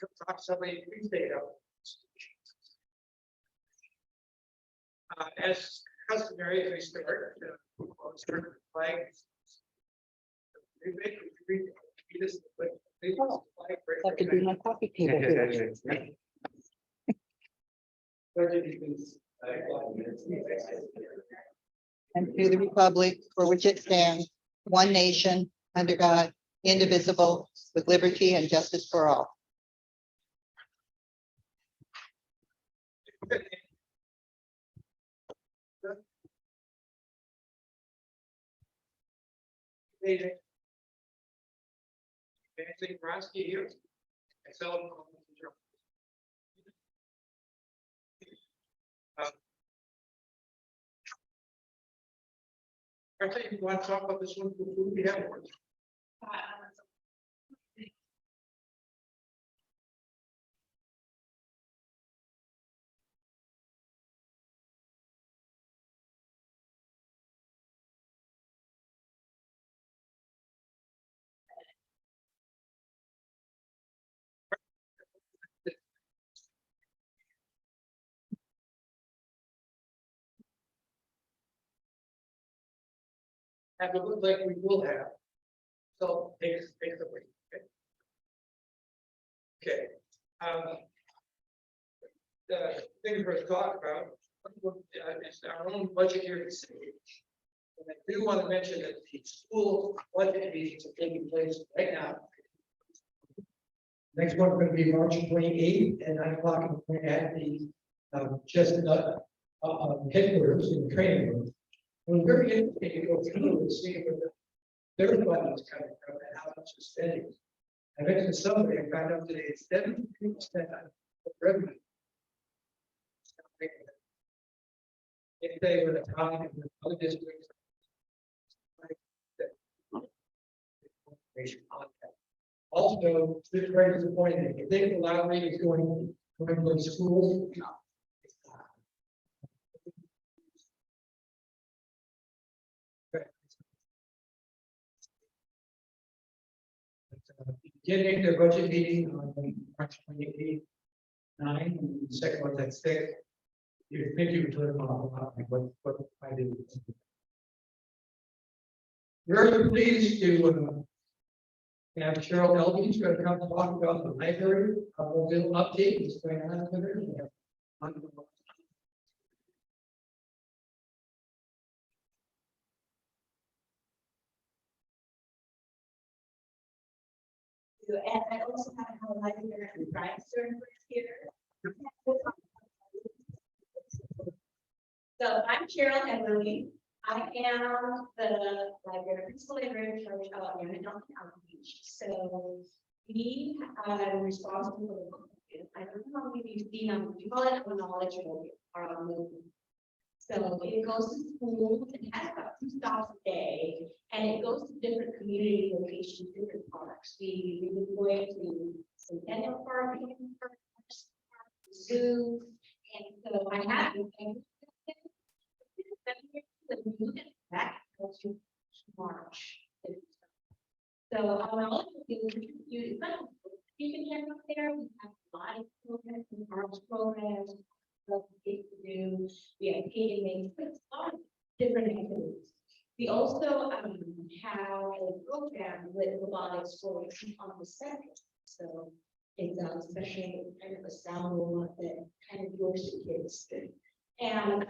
approximately 3 feet up. As customary, we start with the flag. I have to do my coffee table here. And to the republic for which it stands, one nation, under God, indivisible, with liberty and justice for all. Anthony Brodsky here. I think you want to talk about this one before we have one. Have it look like we will have. So take the break. Okay. The thing we're talking about is our own budget here at the city. And I do want to mention that the school budget meetings are taking place right now. Next one going to be March 28th at 9 o'clock at the Chestnut headquarters in the training room. It was very interesting to go through and see where their budget is coming from and how much is spending. I went to somebody and found out that it's 73% of revenue. If they were the top in the other districts. Also, this is very disappointing. If they allow me is going to the schools. Beginning their budget meeting on March 28th, 9, and the second one's at 6. You think you would learn about what I did. Very pleased to have Cheryl Elby, who's going to come talk about the library, a little update what's going on with her. And I also have a library and Brian Stern here. So I'm Cheryl Everly. I am the library principal librarian in charge of Unadon Outreach. So we are responsible for the book. I don't know how many of you've seen them. We call it a knowledge movement. So it goes to schools. It has about 2 stops a day, and it goes to different community locations, different parks. We deploy to Centennial Park, zoo, and so I have back to March. So I'll you can check out there. We have a lot of programs and arts programs. To do. We have painting, a lot of different activities. We also have a program with robotics for on the second. So it's especially kind of a sound that kind of works with kids. And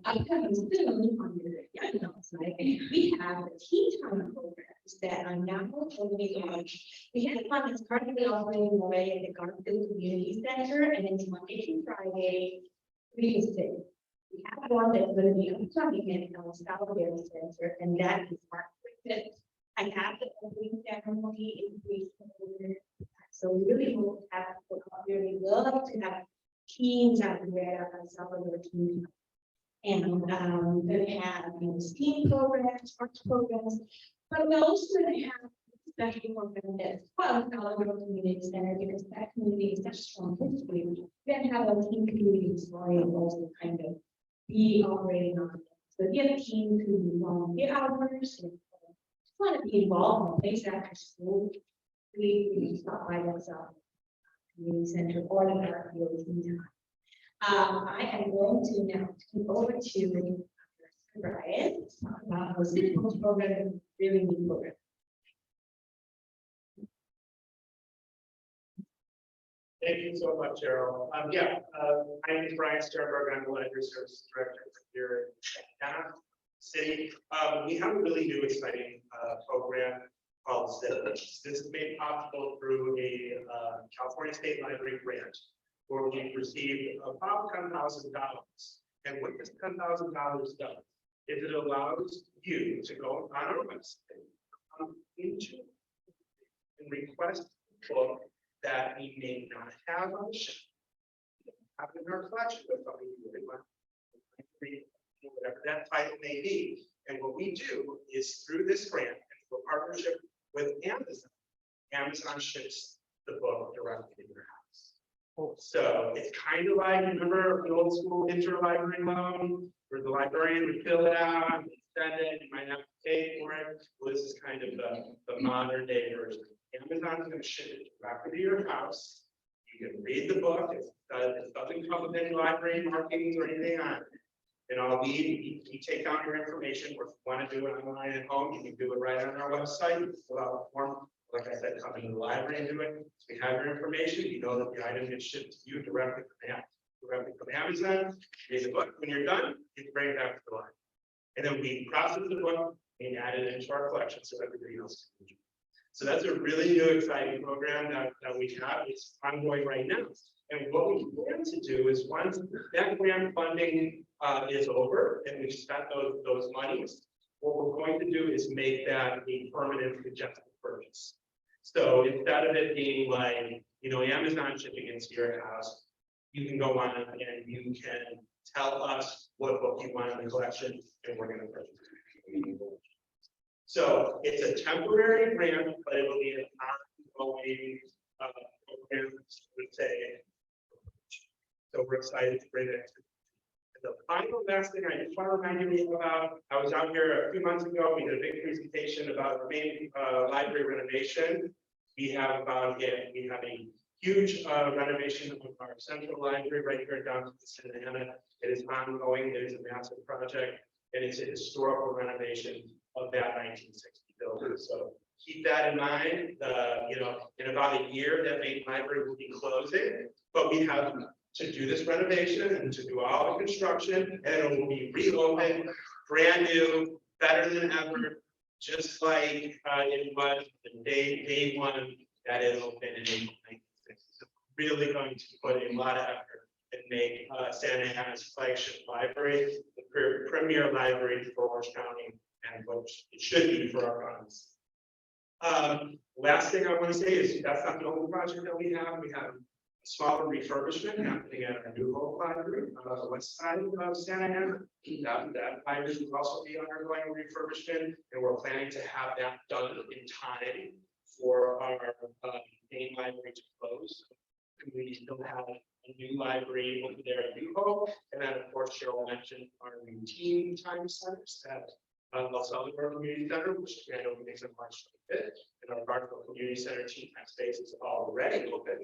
I'm coming soon on the side. We have the tea time programs that are now going to be launched. We have one that's currently operating away at the Garfield Community Center, and it's Monday through Friday. We have one that's going to be upcoming in the Salisbury Center, and that is March 5th. I have the opening ceremony in Greece. So we really hope to have people out there. We love to have teams out there on some of their teams. And they have STEAM programs, arts programs, but we also have special program that's fun Colorado Community Center because that community is such strong history. We then have a team community historian also kind of be operating on it. So we have teams who volunteer hours and want to be involved in things after school. We stop by themselves. Community Center or the Garfield in time. I am going to now turn over to Brian, to talk about our city college program, and really new program. Thank you so much, Cheryl. My name is Brian Sternberg. I'm the Library Services Director here in Montana City. We have a really new exciting program called SIP. This is made possible through a California State Library grant, where we received about $10,000. And what this $10,000 does is it allows you to go on our website into and request a book that we may not have on the shelf, have in our collection, but something you really want to read, whatever that title may be. And what we do is through this grant and through a partnership with Amazon, Amazon ships the book directly to your house. So it's kind of like, remember the old school interlibrary loan, where the librarian would fill it out, and send it, you might have to pay for it. Well, this is kind of the modern day version. Amazon's going to ship it directly to your house. You can read the book. It doesn't come with any library markings or anything on it. And you take out your information, or if you want to do it online at home, you can do it right on our website. You fill out a form. Like I said, come into the library and do it. So we have your information. You know that the item gets shipped to you directly from Amazon. Read the book. When you're done, you bring it back to the library. And then we process the book and add it into our collection so everybody else can enjoy it. So that's a really new, exciting program that we have. It's ongoing right now. And what we plan to do is once that grant funding is over and we've spent those monies, what we're going to do is make that a permanent adjustable purchase. So instead of it being like, Amazon shipping into your house, you can go on and you can tell us what book you want in the collection, and we're going to purchase it. So it's a temporary grant, but it will be an ongoing program, would say. So we're excited to bring it. The final last thing I just want to remind you about, I was out here a few months ago. We did a big presentation about our main library renovation. We have a huge renovation of our central library right here in downtown Santa Ana. It is ongoing. It is a massive project, and it's a historical renovation of that 1960 building. So keep that in mind. In about a year, that main library will be closing, but we have to do this renovation and to do all the construction, and it will be reopened, brand new, better than ever, just like it was the day one that it opened in April 1960. So really going to put a lot of effort and make Santa Ana's flagship library the premier library for Orange County, and what it should be for our province. Last thing I want to say is that's not the only project that we have. We have a smaller refurbishment happening at our new Hope Library on the west side of Santa Ana. That library will also be undergoing refurbishment, and we're planning to have that done in time for our main library to close. We still have a new library over there at New Hope, and then of course Cheryl mentioned our new teen time centers at Los Alamos Community Center, which I know makes a March 25th, and our Garfield Community Center teen time space is already open.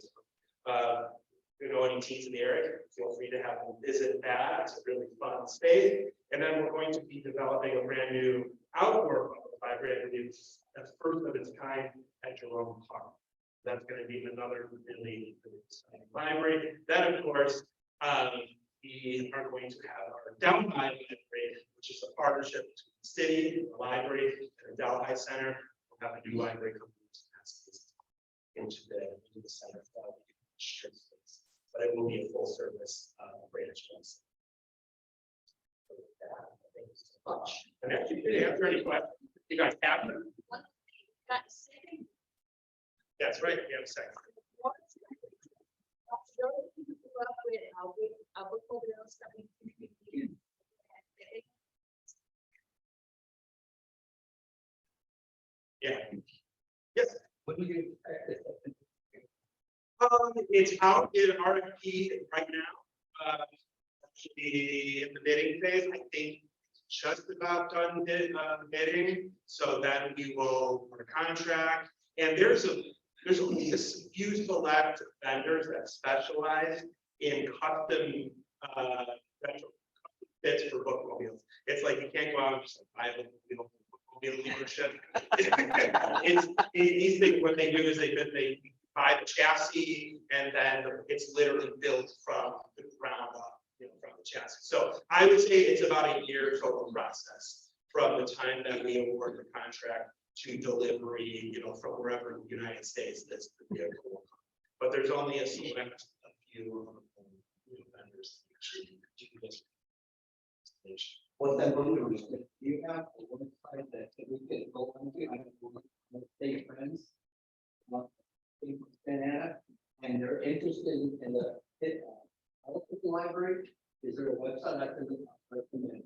Any teens in the area, feel free to have them visit that. It's a really fun space. And then we're going to be developing a brand new outdoor library. It's the first of its kind at Jerome Park. That's going to be another really exciting library. Then, of course, we are going to have our Delhi Library, which is a partnership between the city, the library, and the Delhi Center. We'll have a new library coming into the center. But it will be a full service branch. Thank you so much. And actually, did you answer any questions? You guys have them? That's right. We have a second. Yeah. Yes. What do you? It's out in RFP right now. Should be in the bidding phase. I think it's just about done bidding. So then we will put a contract. And there's there's only a few select vendors that specialize in custom, retro bits for bookmobiles. It's like you can't go out and just buy a bookmobile dealership. These things, what they do is they buy the chassis and then it's literally built from the ground up, from the chassis. So I would say it's about a year total process from the time that we award the contract to delivery, from wherever in the United States this vehicle will come. But there's only a select a few vendors that actually do this. What that will do, do you have a website that we can go onto, I don't know, let's say friends? And they're interested in the electrical library, is there a website I can recommend?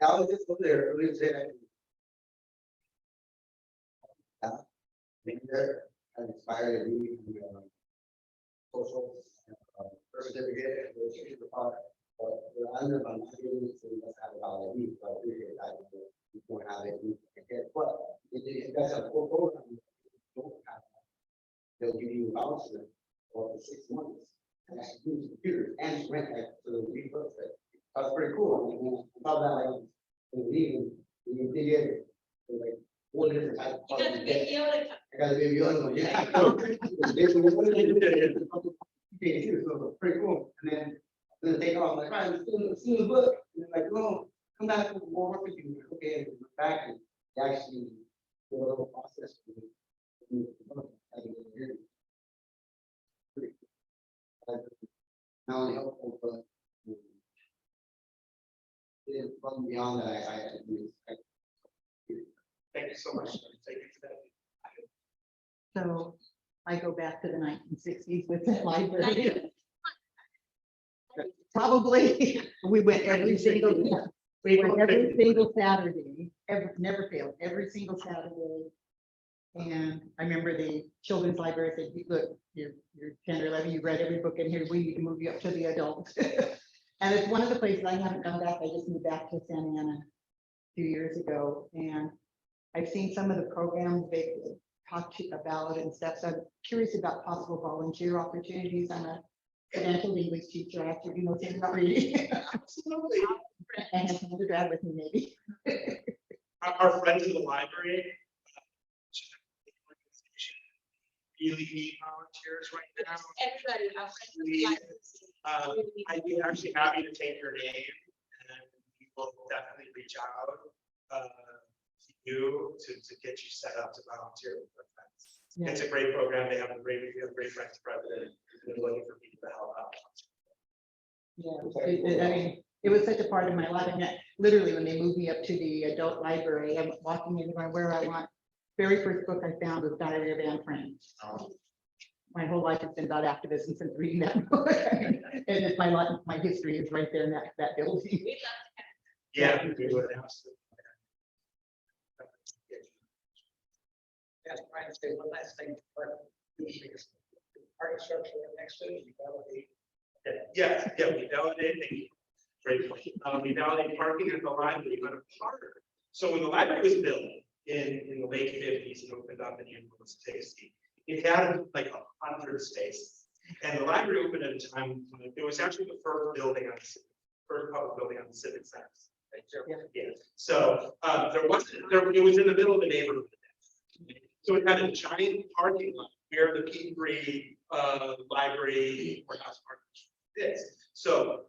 I was just over there, earlier today. Being there, I inspired to read the social first certificate, which is the product. But under my mind, so let's have it all I need, so I appreciate that. You don't have it, you can get, but it does have a full program. Don't have that. They'll give you a voucher for 6 months. And actually use computers and rent that to the rebooks. That's pretty cool. I mean, about that, like, leaving, you did it, like, 4 different types of. You got the big deal to I got a baby on one, yeah. So pretty cool. And then take off, like, right, let's do the book. And they're like, no, come back with more work with you. Okay, and we're back and they actually do a little process. Not only helpful, but it's fun beyond that. I Thank you so much. Thank you for that. So I go back to the 1960s with the library. Probably, we went every single Saturday, never failed, every single Saturday. And I remember the children's library said, look, you're 10 or 11, you read every book in here, we need to move you up to the adult. And it's one of the places I haven't gone back, I just moved back to Santa Ana a few years ago, and I've seen some of the programs they talk about and stuff, so I'm curious about possible volunteer opportunities. I'm a credentialed English teacher, I actually know things about reading. Absolutely. And have someone to drive with me, maybe. Our friends in the library really need volunteers right now. everybody, our We, friends. I'd be actually happy to take your name and we will definitely reach out to you to get you set up to volunteer with our friends. Yeah. It's a great program. We have a great friends president. They're looking for people to help out. Yeah, I mean, it was such a part of my life, and that literally when they moved me up to the adult library, I'm walking in where I want. Very first book I found was Diary of Anne Frank. My whole life has been about activism since reading that book. And it's my life, my history is right there in that building. We Yeah, we would absolutely. Yes, Brian, say one last thing. Parking structure next to it, you validate. Yes, yeah, we validate, thank you. Great point. We validate parking at the library, but a part. So when the library was built in the late 50s and opened up in Independence, Tennessee, it had like 100 spaces. And the library opened at a time when it was actually the first building on the first public building on the Civic Center. Yeah. So it was in the middle of the neighborhood. So it had a giant parking lot where the P3 library courthouse parking is. So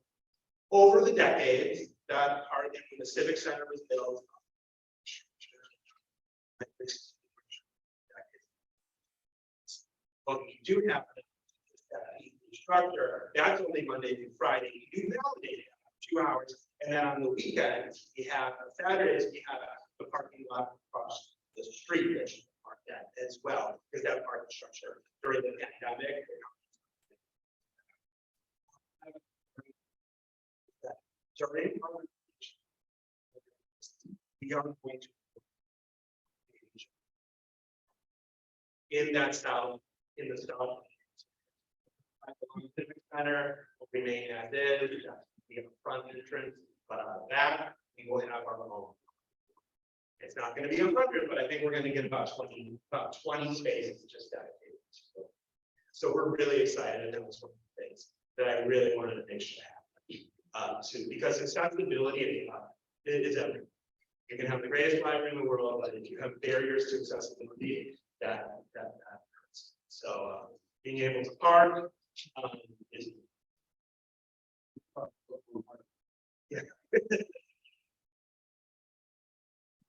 over the decades, that parking, the Civic Center was built. But we do have that structure, that's only Monday through Friday. You validate it 2 hours, and then on the weekends, we have Saturdays, we have the parking lot across the street that you can park that as well, because that parking structure during the pandemic. During we are going to in that south, in the south. Civic Center will remain as is, we have a front entrance, but out of that, we will have our own. It's not gonna be 100, but I think we're gonna get about 20 spaces just dedicated. So we're really excited, and that was one of the things that I really wanted to make sure to happen. Because accessibility is everything. You can have the greatest library in the world, but if you have barriers to accessibility, that hurts. So being able to park is. Yeah.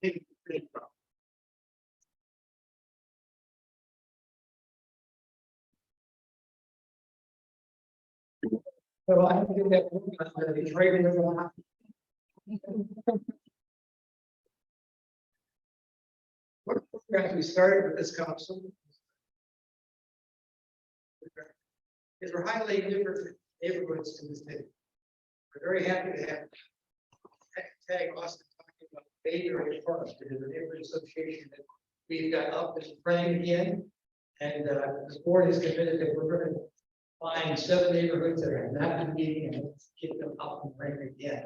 Big problem. So I think that the trade is a lot. We started with this council. Because we're highlighting different neighborhoods in the city. We're very happy to have tag Austin talking about Bayberry Forest, which is a neighborhood association that we've got up and running again. And the board is committed that we're going to find 7 neighborhoods that are not been meeting and get them up and running again.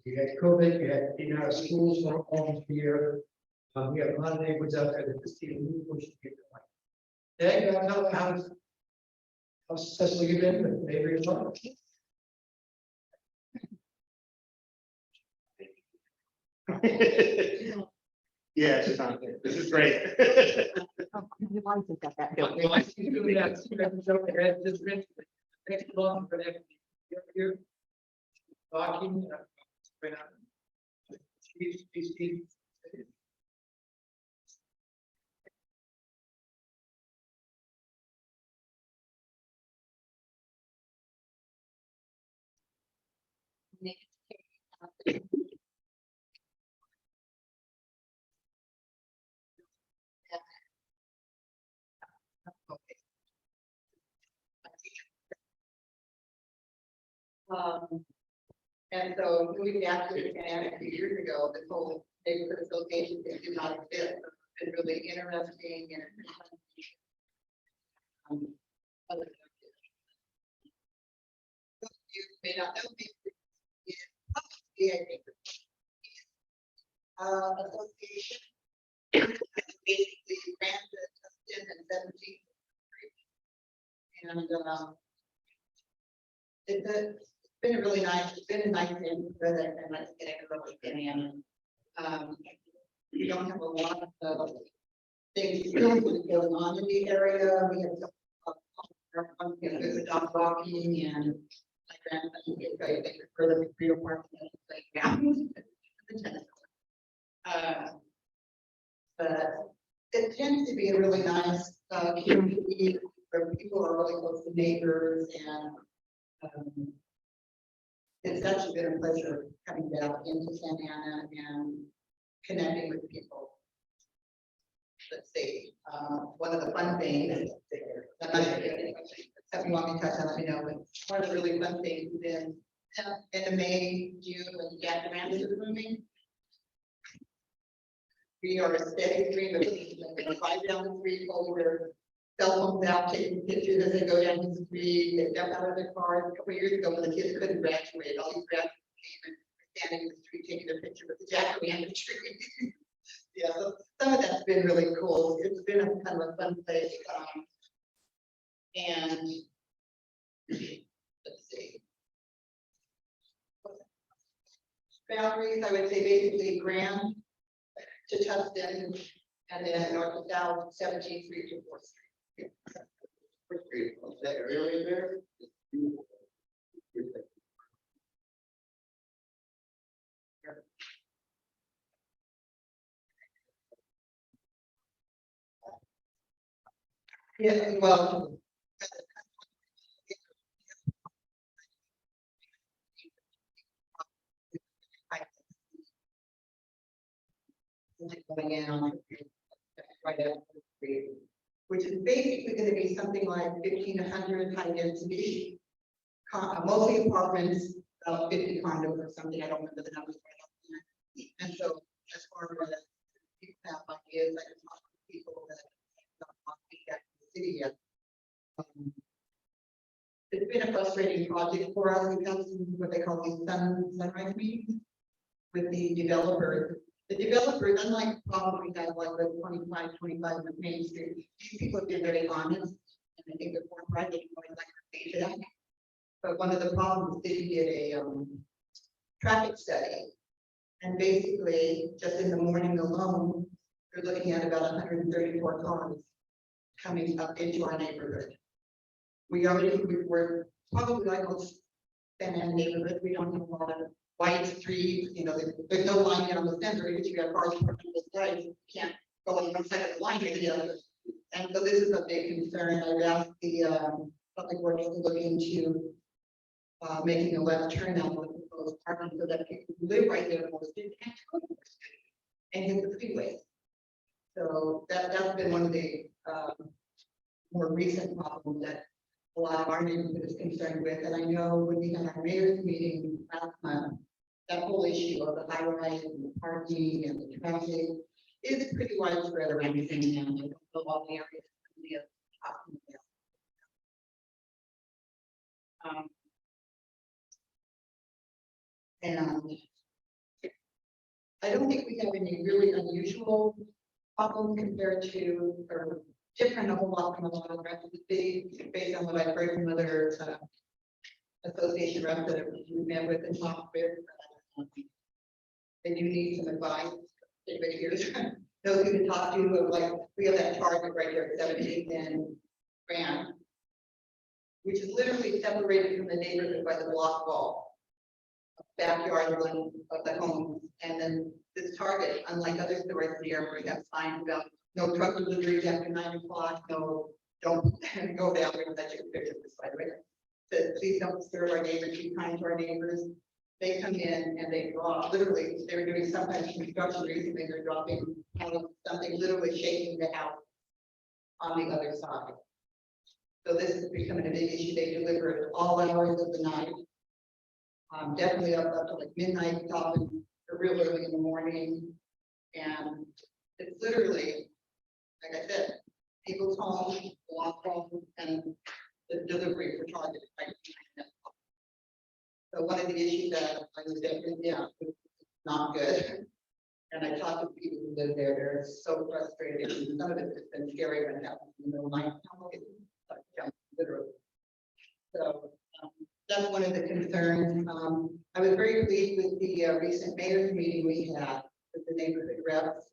You had COVID, you had been out of schools for almost a year. We have a lot of neighborhoods out there that just need a new push to get going. Tag, how successful you've been with Bayberry Forest? Yeah, it's just on there. This is great. Your license got that built. Well, I see you doing that. Just mentioned it. Thanks a lot for that. You're talking. Steve. And so moving back to it a few years ago, this whole neighborhood association thing did not exist. It's been really interesting and. Other you may not know me. I think. Association. Basically ran the 10th and 17th. And it's been a really nice, it's been a nice neighborhood and nice getting really getting in. We don't have a lot of things really going on in the area. We have there's a dog walking and my grandson gets very big for the real park. But it tends to be a really nice community where people are really close to neighbors and it's actually been a pleasure coming back into Santa Ana and connecting with people. Let's see, one of the fun things, I'm not sure if you have any questions, except you want me to touch on, let me know, but one of the really fun things has been in May, June, when Jack Durant is moving. We are a steady stream of people drive down the street, hold their cell phones out, taking pictures as they go down the street, they jump out of their cars. A couple years ago, when the kids couldn't graduate, all these graduates came and were standing in the street taking their picture with the Jack Durant tree. Yeah, so some of that's been really cool. It's been a kind of a fun place. And let's see. Boundaries, I would say basically Grand to Tustin, and then north to south, 17th Street to 4th Street. First grade, that area there is beautiful. Yeah, well. Going in on right after the street, which is basically going to be something like 1,500 high density, mostly apartments, about 50 condos or something. I don't remember the numbers right off. And so, as far as people have ideas, I can talk to people that city yet. It's been a frustrating project for us. We've had some, what they call these sunrise meetings with the developers. The developers, unlike problems we had like with 25 with Main Street, these people have been very honest. And I think they're forthright, they always like to say that. But one of the problems, they did a traffic study. And basically, just in the morning alone, they're looking at about 134 cars coming up into our neighborhood. We're probably like most San neighborhood, we don't have a lot of wide streets, you know, there's no line yet on the center, because you got cars parking both sides, you can't go on one side of the line or the other. And so this is a big concern. I've asked the public works to look into making a left turn out of the proposed parking so that people who live right there most can't go and hit the freeway. So that's been one of the more recent problems that a lot of our neighborhood is concerned with. And I know when we had our mayor's meeting last month, that whole issue of the high rise and the parking and the traffic is pretty widespread around the city now. I don't know all the areas we are talking about. And I don't think we have any really unusual problems compared to, or different a whole lot from a lot of the rest of the city, based on what I've heard from other association reps that we met with and talked with. They do need some advice. Anybody here knows who to talk to, but like, we have that target right there at 17th and Grand, which is literally separated from the neighborhood by the block wall. Backyard one of the home, and then this Target, unlike other stores in the area, we have signs about no truck deliveries after 9 o'clock, no, don't go down there, that's your picture this by the way. Says, please don't disturb our neighbors, be kind to our neighbors. They come in and they drop, literally, they were doing some kind of construction recently, they're dropping out of something, literally shaking the house on the other side. So this is becoming a big issue. They deliver it all hours of the night. Definitely up to like midnight, often real early in the morning. And it's literally, like I said, people's homes, block home, and the delivery for Target. So one of the issues that I was definitely, it's not good. And I talked to people who live there, they're so frustrated. And some of it has been scary when it happens in the middle of the night. Literally. So that's one of the concerns. I was very pleased with the recent mayor's meeting we had with the neighborhood reps.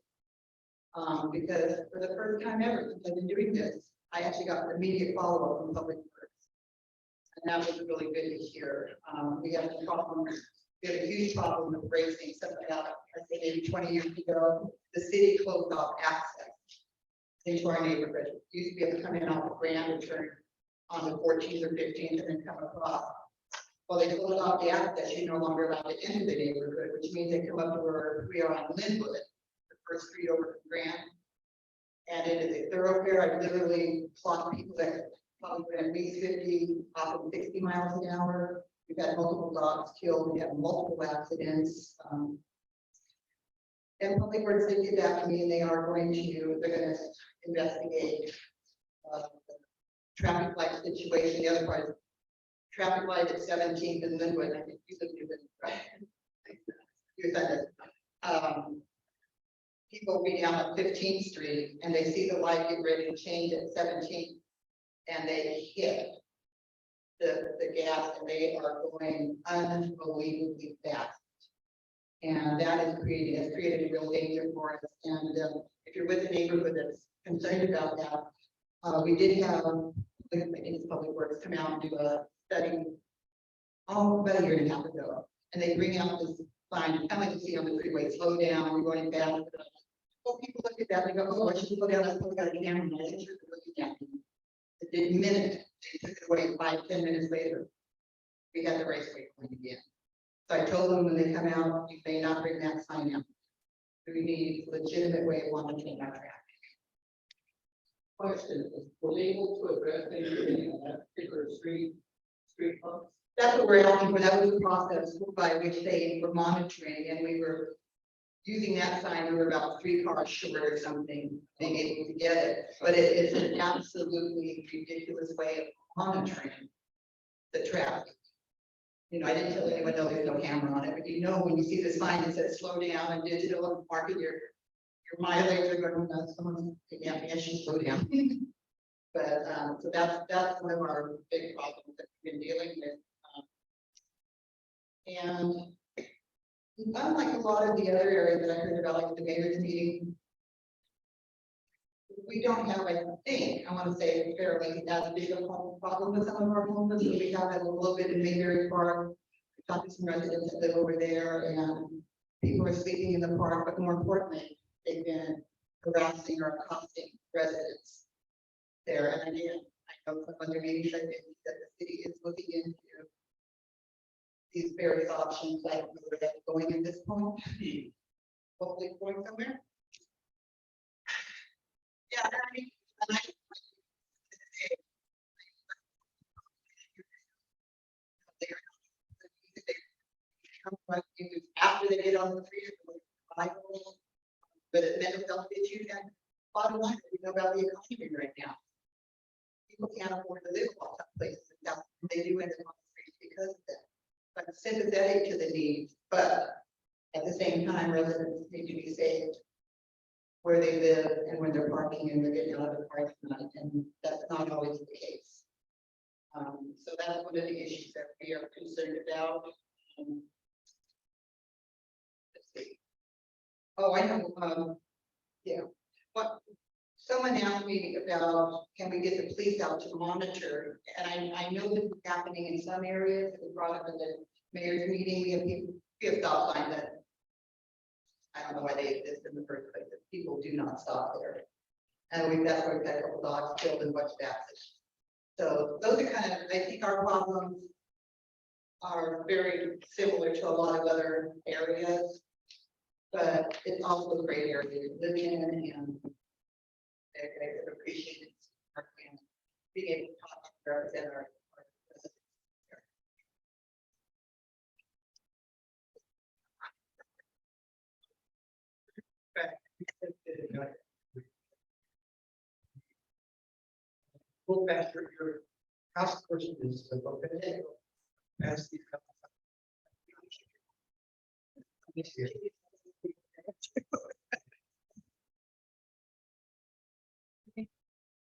Because for the first time ever since I've been doing this, I actually got an immediate follow-up from Public Works. And that was really good to hear. We have a problem, we have a huge problem with racing, something out, I say maybe 20 years ago, the city closed off access into our neighborhood. You used to be able to come in off the Grand and turn on the 14th or 15th and then come across. Well, they closed off the access, you're no longer allowed to enter the neighborhood, which means they come up to where we are on Linwood, the first street over from Grand. And it is a thoroughfare. I've literally clocked people that probably went at least 50, often 60 miles an hour. We've had multiple dogs killed, we have multiple accidents. And Public Works did get back to me, and they're going to investigate the traffic light situation. The other part is traffic light at 17th and Linwood. I think you live near Linwood, right? People be down at 15th Street and they see the light get ready to change at 17th, and they hit the gas, and they are going unbelievably fast. And that has created a real danger for us. And if you're with a neighborhood that's concerned about that, we did have, I think it's Public Works, come out and do a study about a year and a half ago. And they bring out this sign, kind of like you see on the freeway, slow down, we're going fast. Well, people look at that, they go, oh, I should go down, I still got a camera, and I should be looking at it. It did minute, they took it away 5-10 minutes later. We had the raceway going again. So I told them when they come out, you may not bring that sign out. We need a legitimate way of monitoring our traffic. Question, were they able to address anything on that particular street pumps? That's what we're asking for. That was the process by which they were monitoring, and we were using that sign, we were about 3 cars short or something, being able to get it. But it is an absolutely ridiculous way of monitoring the traffic. You know, I didn't tell anyone, no, there's no camera on it, but you know, when you see the sign that says slow down and digital and marking your mileage, are going, no, someone's taking out the issue, slow down. But, so that's one of our big problems that we've been dealing with. And unlike a lot of the other areas that I heard about, like the mayor's meeting, we don't have, I think, I want to say fairly as big a problem with some of our homeless. We have it a little bit in Mayberry Park. We talked to some residents that live over there, and people are sleeping in the park, but more importantly, they've been harassing or accosting residents there. And again, I know some other meetings I think that the city is looking into these various options. I don't know where that's going at this point. Hopefully going somewhere. Yeah, I mean, and after they get on the street, but it mental health issues, and bottom line, we know about the economy right now. People can't afford to live all some places, and that's what they do end up on the streets because of that. I'm sympathetic to the needs, but at the same time, residents need to be safe where they live and when they're parking and they're getting out of the parking lot, and that's not always the case. So that's one of the issues that we are concerned about. Let's see. Oh, I know, yeah. What, someone asked me about, can we get the police out to monitor? And I know this is happening in some areas. It was brought up in the mayor's meeting. We have stop signs that I don't know why they exist in the first place, but people do not stop there. And that's where we've had a couple dogs killed and bunch of accidents. So those are kind of, I think our problems are very similar to a lot of other areas, but it's also a great area to live in, and I appreciate it. And being able to talk to represent our residents. Go past your house person is okay. Past these couple.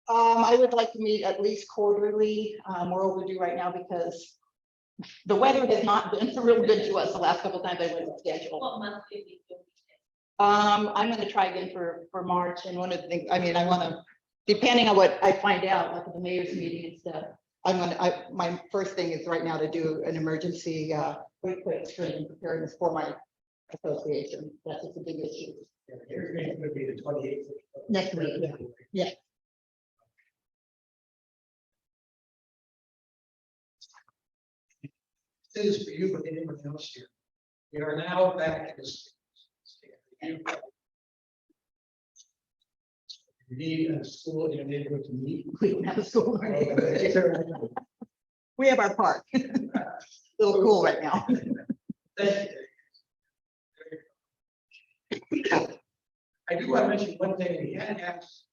I would like to meet at least quarterly. We're overdue right now because the weather has not been real good to us the last couple of times I went to schedule. What month did you do? I'm gonna try again for March, and one of the things, I mean, I wanna, depending on what I find out, like at the mayor's meeting and stuff, my first thing is right now to do an emergency, quick training preparedness for my association. That's just a big issue. Here's going to be the 28th. Next week, yeah. This is for you, but anyone else here. We are now back in this. You need a school in a neighborhood to meet. We don't have a school. We have our park. A little cool right now. Thank you. I do want to mention one thing. We had asked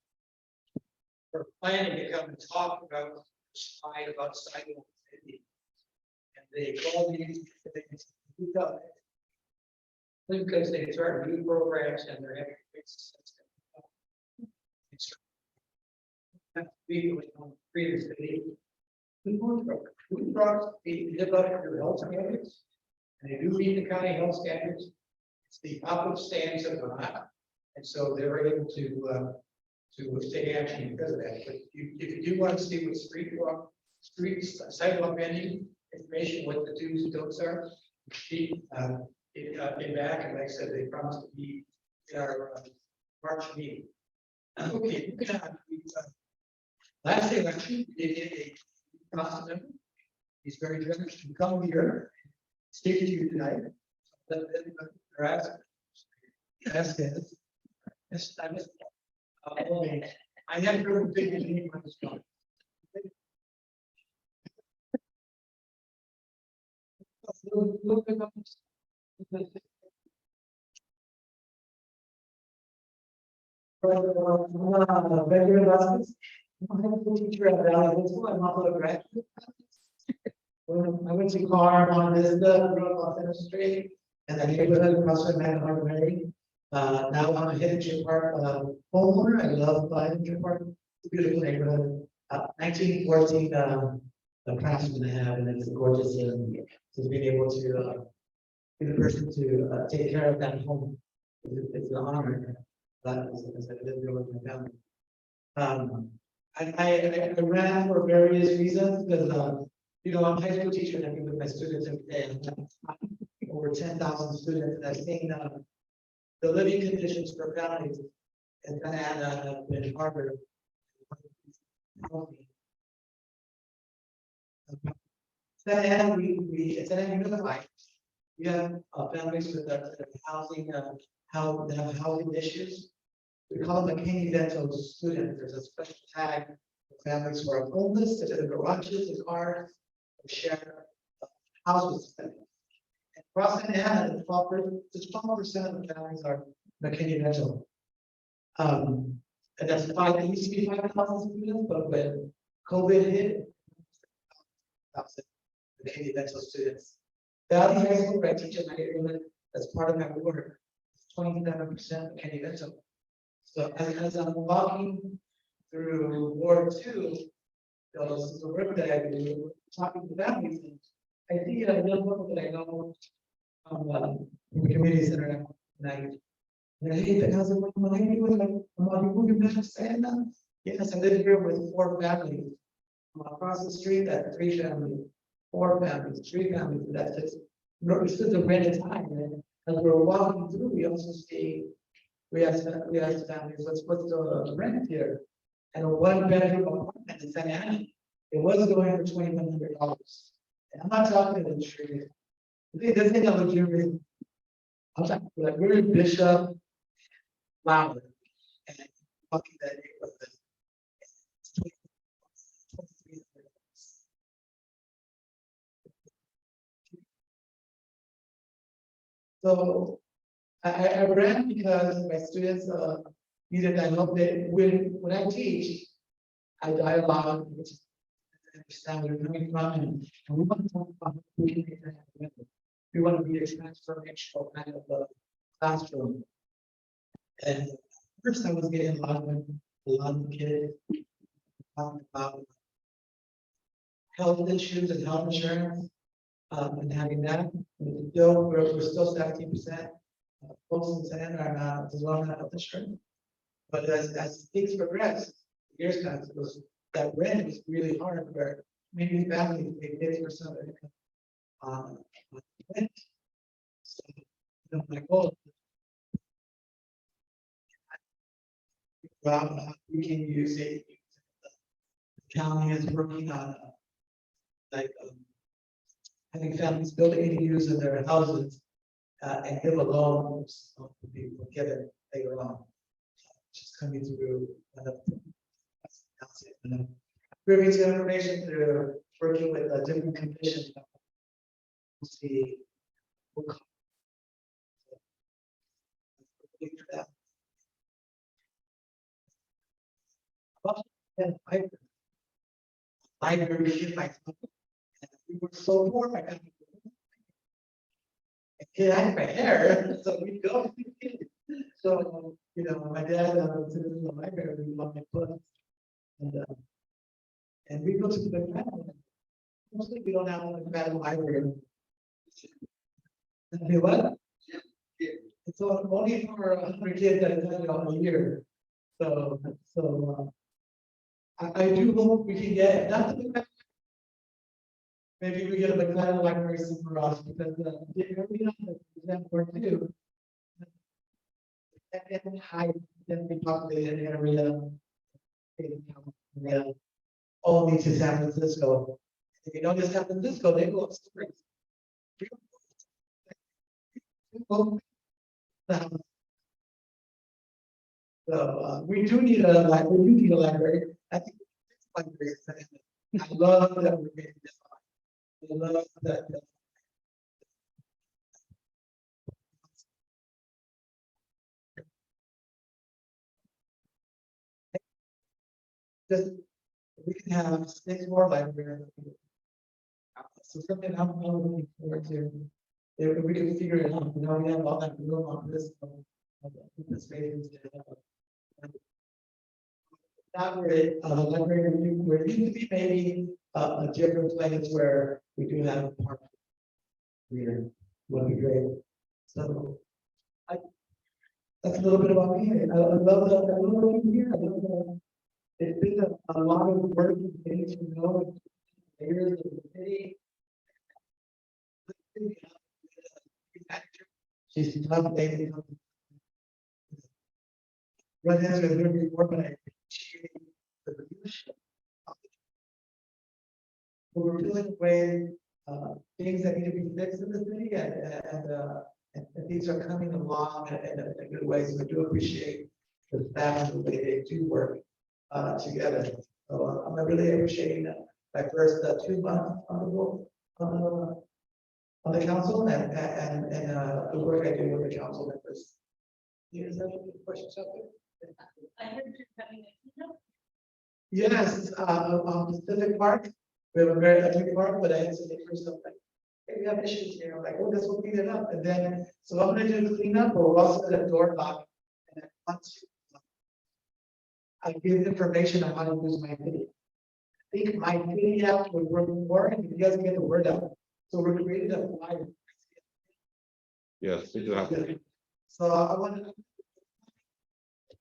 for planning to come and talk about the slide about sidewalk. And they called me. Because they started new programs and they're having. Previously. Food trucks, they live up to the health standards. And they do meet the county health standards. It's the opposite stance of Vermont. And so they're able to take action because of that. But if you do want to see what sidewalk vending information, what the do's and don'ts are, she in back, and like I said, they promised to be in our March meeting. Okay. Last thing, actually, they did a cost member. He's very generous to come here, speak to you tonight. That's good. This time is. I had to really dig in when it's going. Look at Benjamin Vasquez. I'm a high school teacher at Valley High School. I'm also a graduate. I went to Carr, Mount Vista, grew up on Center Street, and the neighborhood across from Manhattan Mary. Now I'm a Hidden Park homeowner. I love Hidden Park. It's a beautiful neighborhood. 1914, the craftsman I have, and it's gorgeous. To be able to be the person to take care of that home. It's an honor. That is, I live here with my family. I ran for various reasons because, you know, I'm a high school teacher and I meet with my students every day. I have over 10,000 students, and I've seen the living conditions for families in Santa Ana and in Harvard. Santa Ana, Santa Ana Unified. We have families with housing, how they have housing issues. We call them McKinney Dental students. There's a special tag for families who are homeless, that are in garages, in cars, or share houses. And across Santa Ana, the 12% of the families are McKinney Dental. And that's five, it used to be 5,000 students, but when COVID hit, McKinney Dental students. Valley High School, where I teach in my neighborhood, that's part of my board, 27% McKinney Dental. So as I'm walking through Ward 2, this is the work that I do, talking to families, and I see a young woman that I know from the community center night. And hey, how's it going? How are you doing? Like, I'm moving back to Santa. Yes, I live here with 4 families. Across the street, that's 3 families, 4 families, 3 families, that's just, this is a rented time, and as we're walking through, we also see, we asked families, what's the rent here? And a 1-bedroom apartment in Santa Ana, it was going for $2,100. And I'm not talking to the street. This thing I'm legitimate. I'm talking like we're in Bishop, Flower, and talking that neighborhood. So I ran because my students needed, I hope that when I teach, I dialogue, which is understand where you're coming from, and we want to talk about how we can make that happen. We want to be a transformational kind of classroom. And first I was getting a lot of kids talking about health issues and health insurance, and having that. And still, we're still 17%. Folks in Santa Ana are not as well as health insurance. But as things progress, years pass, it was that rent was really hard where maybe families pay 50% of their income on rent. So, you know, my goal is we can use it. The county is working on like having families build ADUs in their houses and give a loan to people get it later on. Just coming through. Bringing to information through working with different conditions. We'll see. Library in my we were so poor. I had my hair, so we go. So you know, my dad was in the library, we love my books, and we go to the McFadden. Mostly we don't have a McFadden library. And you what? It's only for 100 kids that attend it all year. So I do hope we can get not the maybe we get a McFadden library somewhere else because the area that we're too. Second high density populated area. Only to San Francisco. If you notice San Francisco, they go upstairs. So we do need a library. We do need a library. I think library is second. I love that we're getting this on. I love that. just, we can have 6 more libraries. So something I'm looking forward to, if we can figure it out, we have all that room on this. This space. That way, library, where it used to be maybe a different place where we do have a park. Here, would be great. So. That's a little bit about me. I love that. I love working here. I love that. It's been a lot of work getting to know layers of the city. She's tough, baby. What is it going to be more, but I appreciate the leadership. We're dealing with things that need to be fixed in the city, and things are coming along in a good way. So I do appreciate the staff and the way they do work together. So I'm really appreciating my first 2 months on the council and the work I do with the council members. Is there any questions out there? I heard you're having a keynote. Yes, on Pacific Park, we have a very lovely park, but I had some neighbors of like, hey, we have issues here, I'm like, oh, this will clean it up, and then, so I'm gonna do the cleanup, but we're also gonna door knock. And then once I give information on how to use my video. I think my video would work more, and you guys get the word out, so we're creating a flyer. Yes, we do have. So I want to.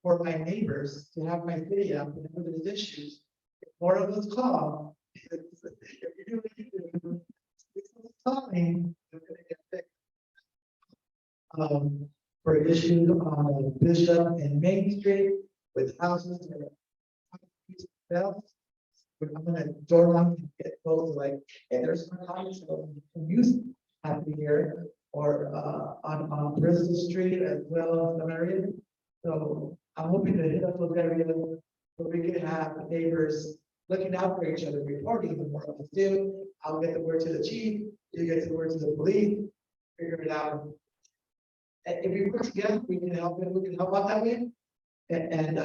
For my neighbors to have my video, whenever there's issues, if more of us call. If you do what you do, calling, they're gonna get fixed. For issues on Bishop and Main Street with houses. I'm gonna door knock and get close, like, hey, there's some houses that use happen here, or on Bristol Street as well as some areas. So I'm hoping to hit up those areas where we can have neighbors looking out for each other, reporting the more of us do. I'll get the word to the chief, you get the word to the police, figure it out. And if we work together, we can help out that way. And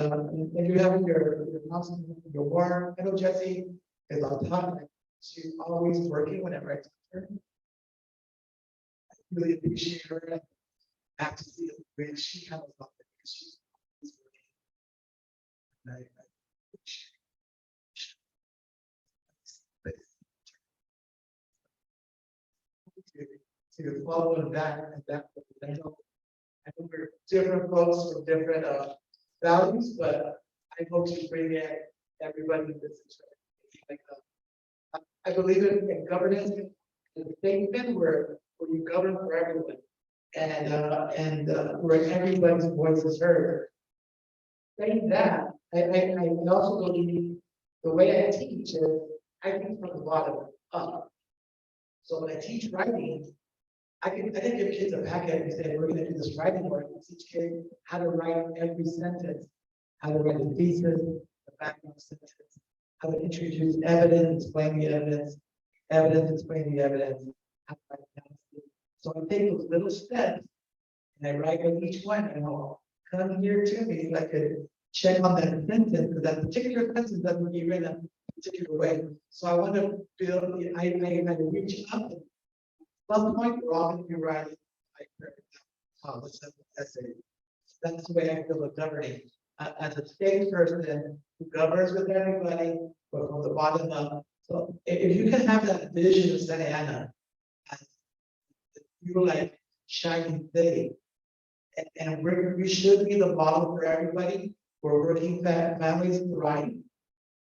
if you have your council, your ward, I know Jesse is on top. She's always working whenever I talk to her. I really appreciate her. Have to see the way she handles it because she's always working. And to follow that, I know we're different folks from different values, but I hope to bring in everybody in this situation. Like, I believe in governance, in the statement where you govern for everyone, and where everybody's voice is heard. Saying that, I also believe the way I teach is I teach from the bottom up. So when I teach writing, I didn't give kids a packet and say, we're gonna do this writing work. I teach kids how to write every sentence, how to write a thesis, the background sentence, how to introduce evidence, explain the evidence, explain the evidence. How to write analysis. So I take those little steps and I write on each one and I'll come here to me so I could check on that sentence, because that particular sentence doesn't be written a particular way. So I want to build, I had to reach up. At some point, we're all going to be writing like essay. That's the way I feel about governing. As a state person who governs with everybody, but from the bottom up. So if you can have that vision of Santa Ana, as you're like shining city, and we should be the model for everybody. We're working families thrive,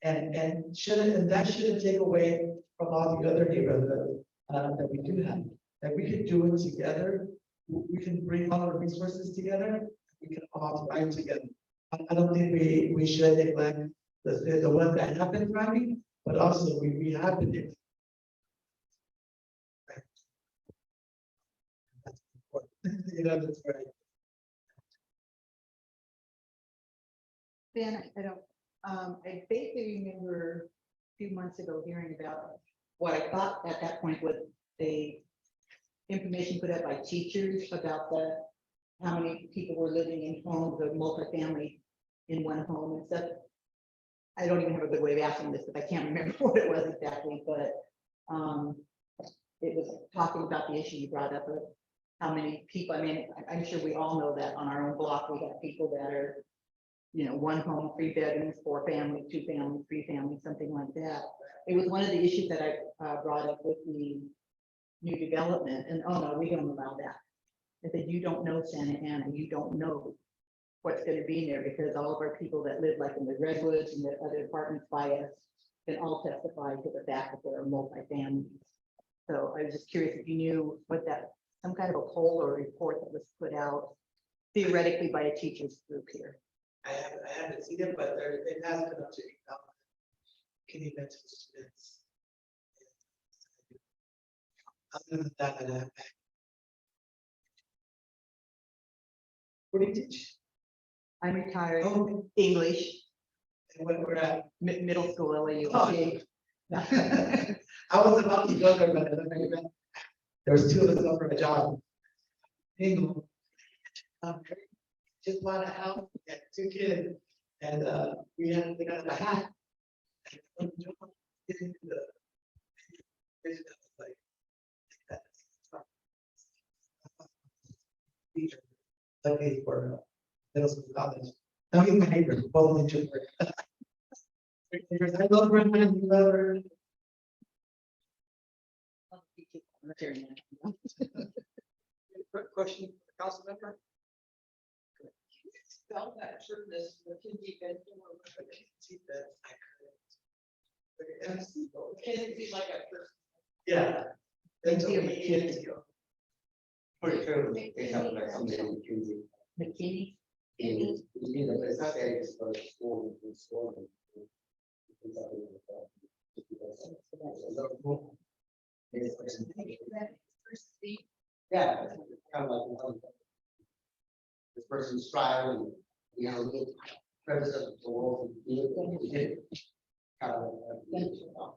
and that shouldn't take away from all the other neighborhoods that we do have. That we can do it together. We can bring all our resources together. We can all thrive together. I don't think we should neglect the ones that have been thriving, but also we have been doing. That's important. You know, that's right. Ben, I don't, I vaguely remember a few months ago hearing about what I thought at that point was the information put out by teachers about how many people were living in homes of multifamily in one home and stuff. I don't even have a good way of asking this, because I can't remember what it was exactly, but, it was talking about the issue you brought up of how many people, I mean, I'm sure we all know that on our own block, we have people that are, you know, 1 home, 3 bedrooms, 4 family, 2 family, 3 family, something like that. It was one of the issues that I brought up with the new development, and, oh no, we don't allow that. I said, you don't know Santa Ana, you don't know what's gonna be there, because all of our people that live like in the Redwoods and the other apartments by us can all testify to the fact that there are multi-families. So I was just curious if you knew what that, some kind of a poll or report that was put out theoretically by a teachers group here. I haven't seen it, but it has been up to Canadian mental students. Other than that, I have. What do you teach? I'm retired, Oh, English, and when we're at, middle school, LAU. I was about to go there, but then there was 2 of us up for a job. English. Just bought a house, had 2 kids, and we got a hat. And Lucky for middle school, college. Now he's my neighbor, both in Jupiter. I love Brendan, you love her. Question, council member? Spell that shirtless, the kinky bed. Can it be like a person? Yeah. That's Thank you. okay. For sure, they have like something in Tuesday. McKinney, In the place that is for school, in school. Yeah, kind of like. This person's striving, you know, little premise of the world. Kind of.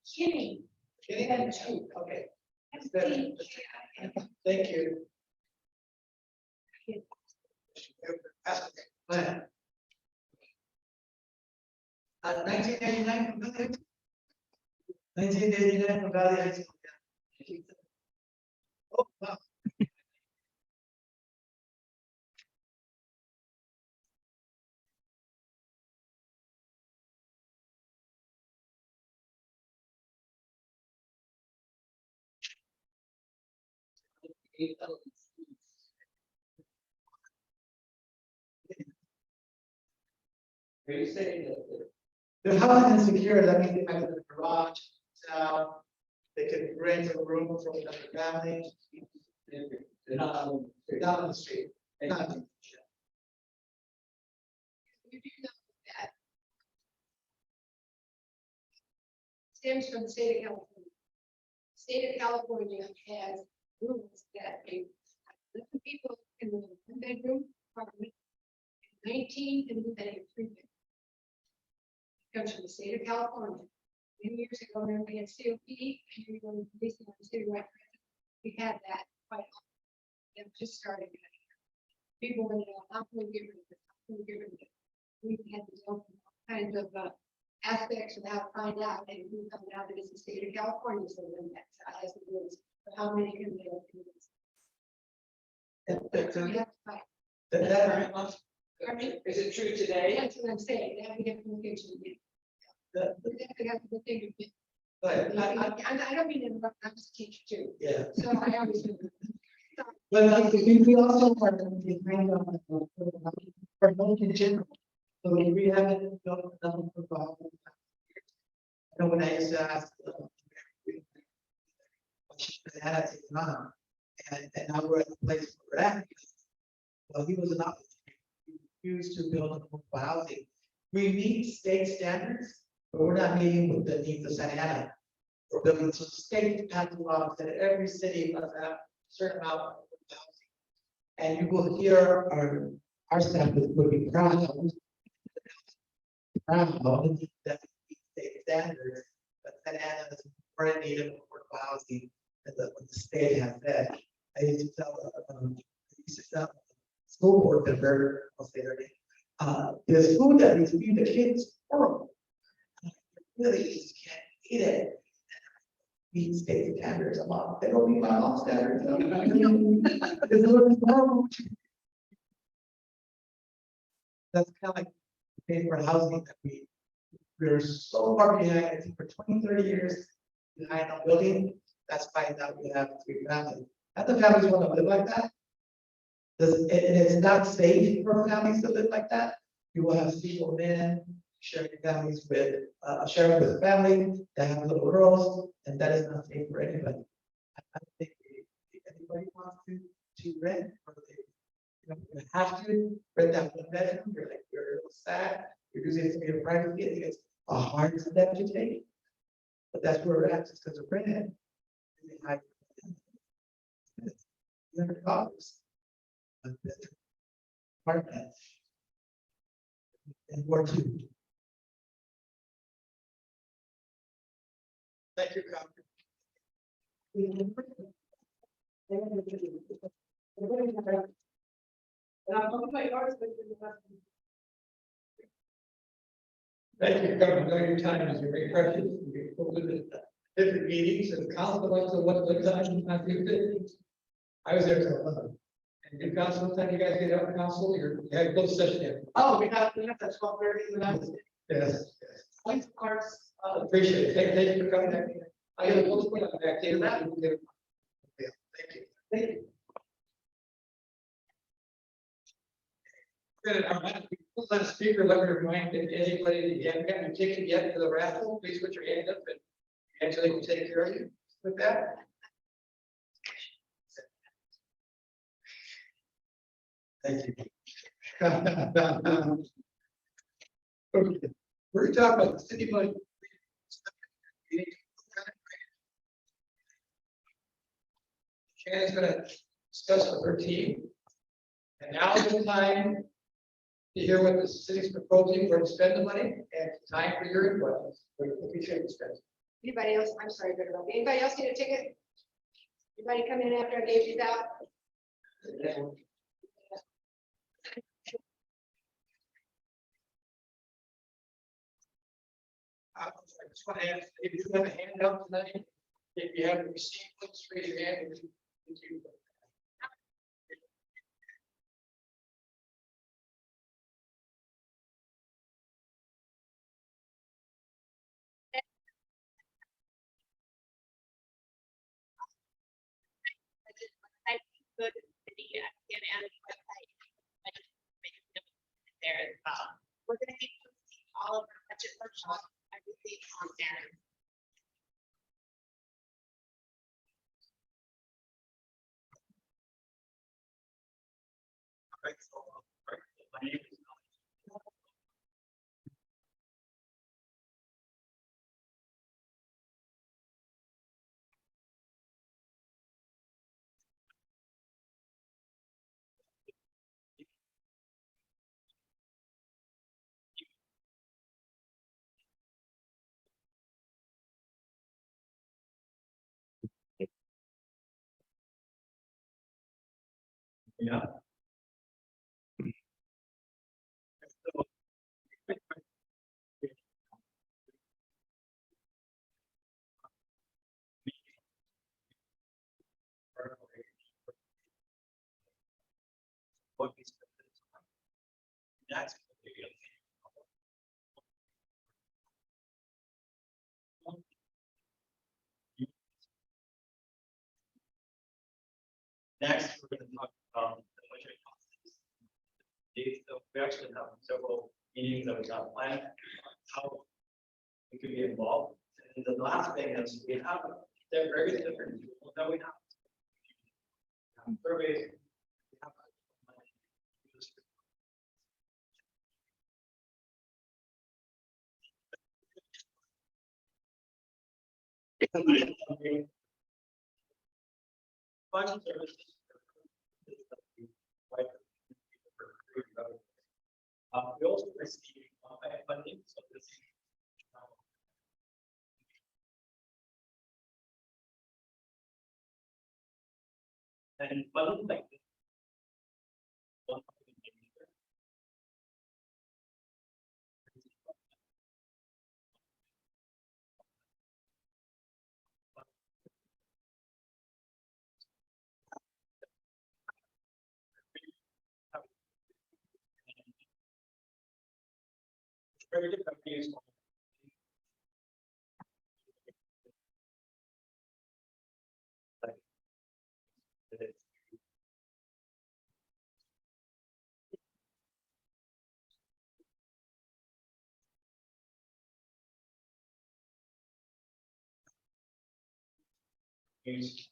Kidding. Okay. Thank you. Plan. 1989 from Valley. 1989 from Valley High School. Yeah. Oh, wow. Are you saying that They're housing insecure, that means they have a garage, they could rent a room from another family, they're not on the down on the street. Not- You do know that stems from the state of California. State of California has rules that they let the people in the 1-bedroom apartment, 19 and then a 3-bedroom. Comes from the state of California. Many years ago, when we had COP, and we were releasing on the citywide, we had that quite often. It just started. People would, how can we get rid of it? How can we get rid of it? We had to deal with all kinds of aspects of how to find out, and we found out that it's the state of California, so then that's has the rules for how many can they open. We have to fight. That- I mean, Is it true today? that's what I'm saying, they have to get communication again. that- We have to have the thing again. But I don't mean to interrupt, I'm just a teacher too, yeah, so I always. but like, we also are behind on for both in general. So we haven't built nothing for Bob. I know when I used to ask. I had to take on, and now we're at the place where we're at. Well, he was an opportunity. He refused to build affordable housing. We meet state standards, but we're not meeting with the needs of Santa Ana. We're building to state patent laws that every city must have a certain amount of affordable housing. And you will hear our staff would be proud of. Proud of that we meet state standards, but Santa Ana is more in need of affordable housing than what the state has said. I used to tell, school board member, I'll say their name, There's food that we feed the kids, horrible. Really just can't eat it. Eat steak standards a lot, they don't eat my mom's standards. It's looking horrible. That's kind of like paying for housing that we're so far behind, I think for 20, 30 years behind on building. That's why now we have 3 families. And the families want to live like that. And it's not safe for families to live like that. You will have single men sharing families with, sharing with a family that have little girls, and that is not safe for anybody. I don't think anybody wants to rent, or they, you have to rent that 1 bedroom, you're like, you're a little sad, you're using it for your privacy, I think it's a hard step to take. But that's where we're at, just because of rent. $100. Apartment. And Ward 2. Thank you, Congress. Thank you, Governor. I know your time is very precious. We go to the different meetings and council wants to what time I do this. I was there till 11. And you council, what time you guys get out of council? You have closed session there. Oh, we have that 12:30. Yes. Thanks, Carlos. Appreciate it. Thank you for coming back. I got a little put on back there. Thank you. Thank you. Good. Let a speaker, let me remind anybody that you haven't gotten a ticket yet for the raffle, please put your hand up and Angela will take care of you with that. Thank you. Okay. We're talking about the city budget. Shannon's gonna discuss with her team. And now is the time to hear what the city's proposing where to spend the money, and it's time for your input. What we should spend. Anybody else? I'm sorry, but anybody else get a ticket? Anybody come in after I gave you that? I just want to ask if you have a handout tonight, if you haven't received, please raise your hand. Thank you. Go to the city and add a website. I just make it there as well. We're gonna be posting all of our budget workshops, everything on there. My name is yeah. What we spend this on. That's the big deal. Next, we're going to talk about the budget process. So we actually have several meetings that we got planned, how we could be involved. And the last thing is we have, there are various different tools that we have. Surveys. We have budget services. We also receive funding, so this. And funding like this. Accredited companies. Use.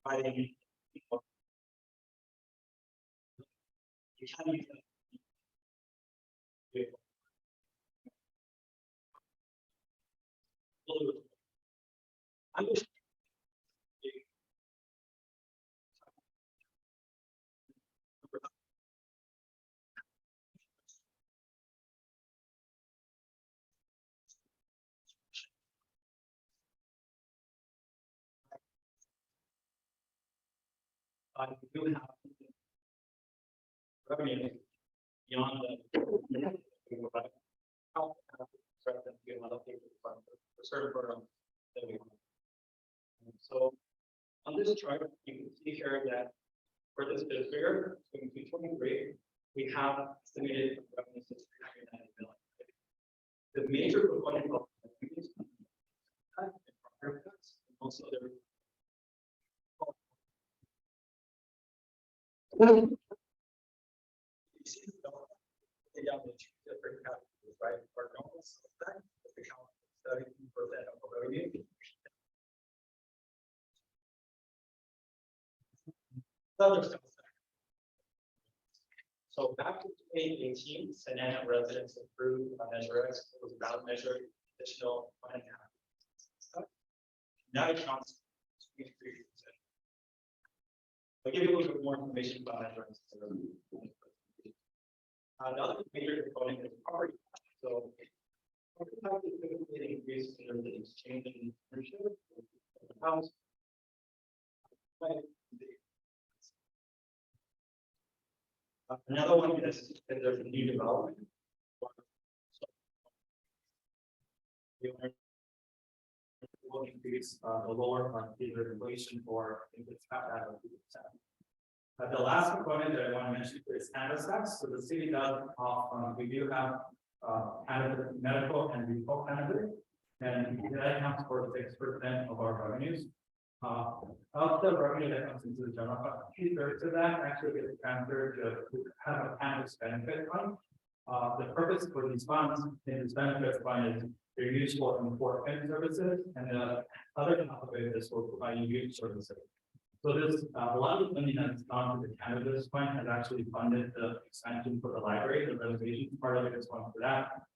Fighting people. You can use it. I'm just. We do have revenue beyond the. For certain programs that we. So on this chart, you can see here that for this fiscal year, 2023, we have estimated revenues of 390 million. The major component of revenues and also there. Different categories, right? For normal suspect, the count 30% of the revenue. Other stuff. So back to 2018, Savannah residents approved a Measure X, it was about measure additional 1.5. Now it counts 23%. I'll give you a little bit more information about Measure X. The other major component is property tax. So property tax is typically increased in the exchange and ownership of the house. Another one is that there's a new development. Will increase the lower on either inflation or if it's capped at 2%. The last component that I want to mention is cannabis tax. So the city does we do have cannabis, medical and retail cannabis, and that accounts for 6% of our revenues. Of the revenue that comes into the general fund, 2/3 of that actually gets transferred to have a cannabis benefit fund. The purpose for these funds in this benefit fund is they're used for enforcement services, and the other half of it is for providing youth services. So there's a lot of money that's gone to the cannabis fund has actually funded the expansion for the library, the renovation part of it is one for that.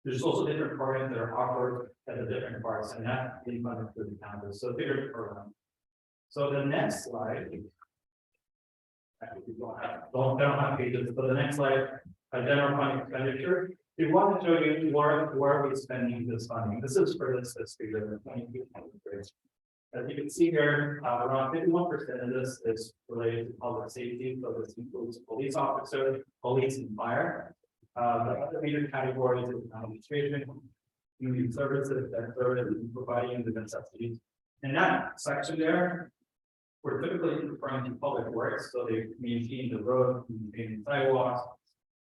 There's also different programs that are offered at the different parts, and that being funded through the cannabis. So bigger program. So the next slide. Actually, don't have pages, but the next slide, a general fund expenditure. We want to show you where are we spending this funding. This is for this fiscal year, 2023. As you can see here, around 51% of this is related to public safety, so this includes police officers, police and fire. The other major categories is administration, community services, that service providing the necessities. In that section there, we're typically referring to public works, so they maintain the road, maintain sidewalks,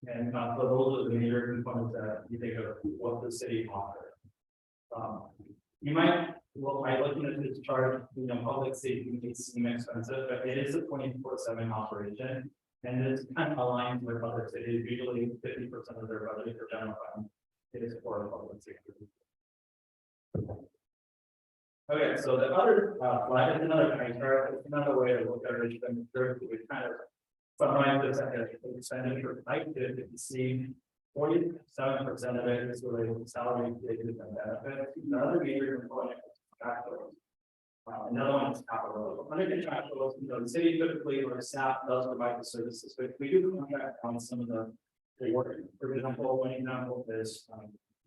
and so those are the major components that you think of what the city offers. You might, well, by looking at this chart, public safety may seem expensive, but it is a 24/7 operation. And it's kind of aligned with other cities, usually 50% of their budget for general fund is for public safety. Okay, so the other slide is another pie chart. It's another way to look at it. We kind of summarize this as expenditure type. You can see 47% of it is related to salary, wages, and benefits. The other major component is cash flows. Another one is capital. Under the cash flows, the city typically or staff does provide the services, but we do contract on some of the work. For example, one example is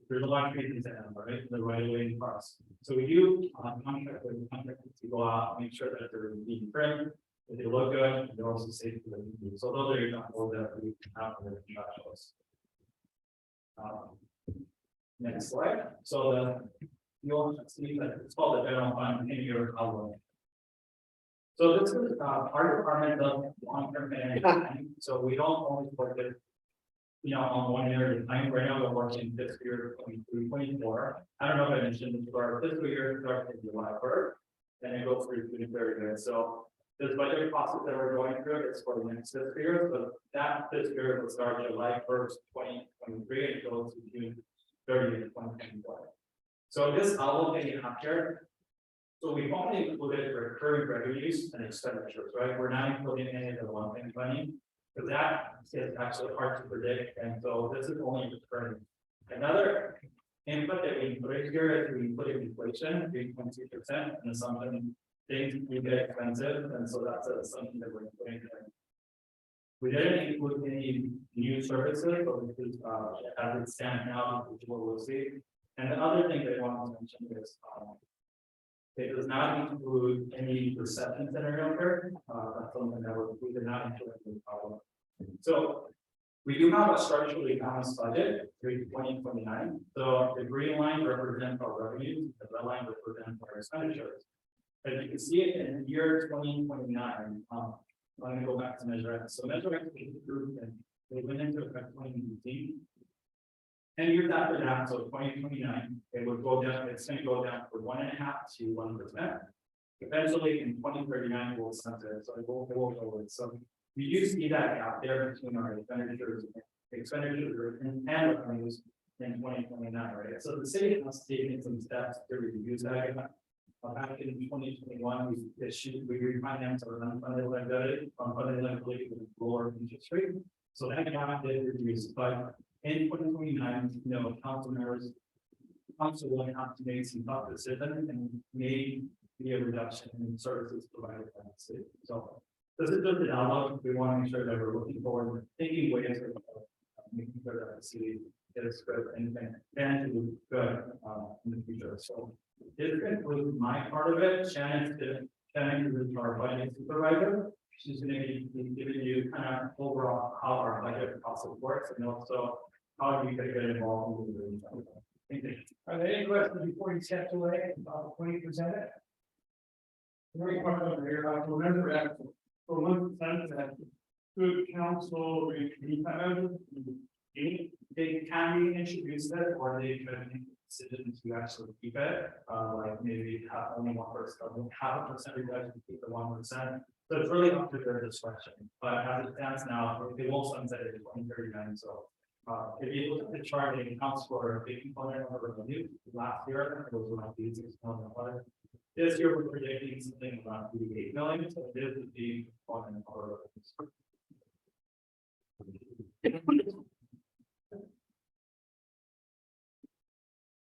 there's a lot of treatments in them, right? The right away parts. So we do contract with contractors to go out, make sure that they're being trimmed, that they look good, and they're also safe for the community. So those are examples that we have for the cash flows. Next slide. So you'll see that it's called the general fund in your outlook. So this is our department of long-term planning, so we don't only work it, on 1 year at a time. Right now, we're working this year 23-24. I don't know if I mentioned this, but our fiscal year starts in July 1st, and it goes through June 30th. So this budget process that we're going through is for the next fiscal year, but that fiscal year will start July 1st, 2023, and goes to June 30th, 2024. So this outlook that you have here. So we've only included recurring revenues and expenditures, right? We're not including any of the one-time money, because that is actually hard to predict, and so this is only recurring. Another input that we put here is we put in inflation, 3.2%, and assumption things do get expensive, and so that's an assumption that we're putting there. We didn't include any new services, but this is as it stands now, which is what we'll see. And the other thing that I want to mention is it does not include any reception scenario here. That's something that we did not include in the problem. So we do have a structurally balanced budget through 2029. So the green line represents our revenues, the red line represents our expenditures. As you can see it in the year 2029, I'm going to go back to Measure X. So Measure X was approved and they went into effect 2018. And years after that, so 2029, it would go down, it's going to go down from 1.5% to 1%. Eventually in 2039, we'll sunset, so it will go away. So you do see that gap there between our expenditures and revenues in 2029, right? So the city has taken some steps to reduce that. Back in 2021, we refinanced our unfunded liability with lower interest rate. So that gap did reduce, but in 2029, council will have to make some tough decisions and may be a reduction in services provided by the city. So this is just an outlook. We want to make sure that we're looking forward, thinking ways of making sure that the city is good and do good in the future. So this concludes my part of it. Shannon is our budget supervisor. She's going to be giving you kind of overall how our budget process works and also how you can get involved in the. Thank you. Are there any questions before you step away, when you present it? Very important here, I remember that for 1%, that good council, They can be introduced it, or they could make a decision to actually keep it, like maybe have only 1%, half a percent reduction to keep the 1%. So it's really up to their discretion, but as it stands now, they will sunset it in 2039, so. If you look at the chart, it accounts for a big component of the revenue. Last year, it was around $86 million. This year, we're predicting something around $88 million, so it is a big component of our revenue.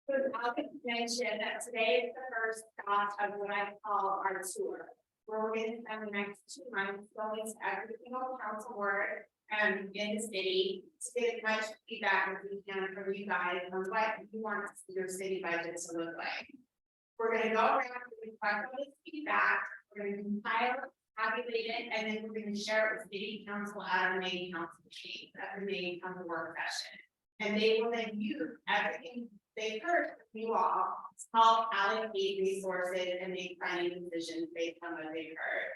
So I'll mention that today is the first stop of what I call our tour. Where we're going to spend the next 2 months going to every single council ward in the city to get as much feedback as we can from you guys on what you want your city budget to look like. We're going to go around and collect all this feedback, we're going to compile, tabulate it, and then we're going to share it with city council at our May council meeting, at the May council work session. And they will then use everything they heard from you all to help allocate resources and make planning decisions based on what they've heard.